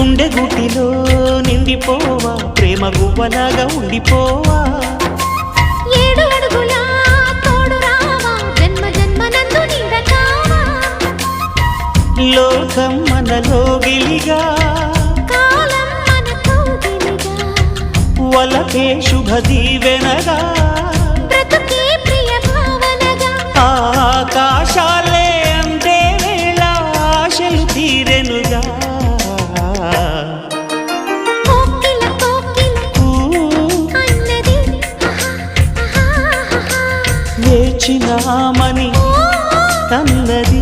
గుండె గుటిలో నిండిపోవా ప్రేమ గువ్వలాగా ఉండిపోవా 7 అడుగుల తోడు రావా జన్మ జన్మనందు నిండకావా లోకం మనలో గిలిగా కాలం మనతో గిలిగా వలకే శుభ దీవెనగా బ్రతుకే ప్రియ భావనగా ఆకాశాలే అందే వేళ ఆశలు తీరెనుగా కోకిల కోకిల అన్నది వేచినామని తన్నది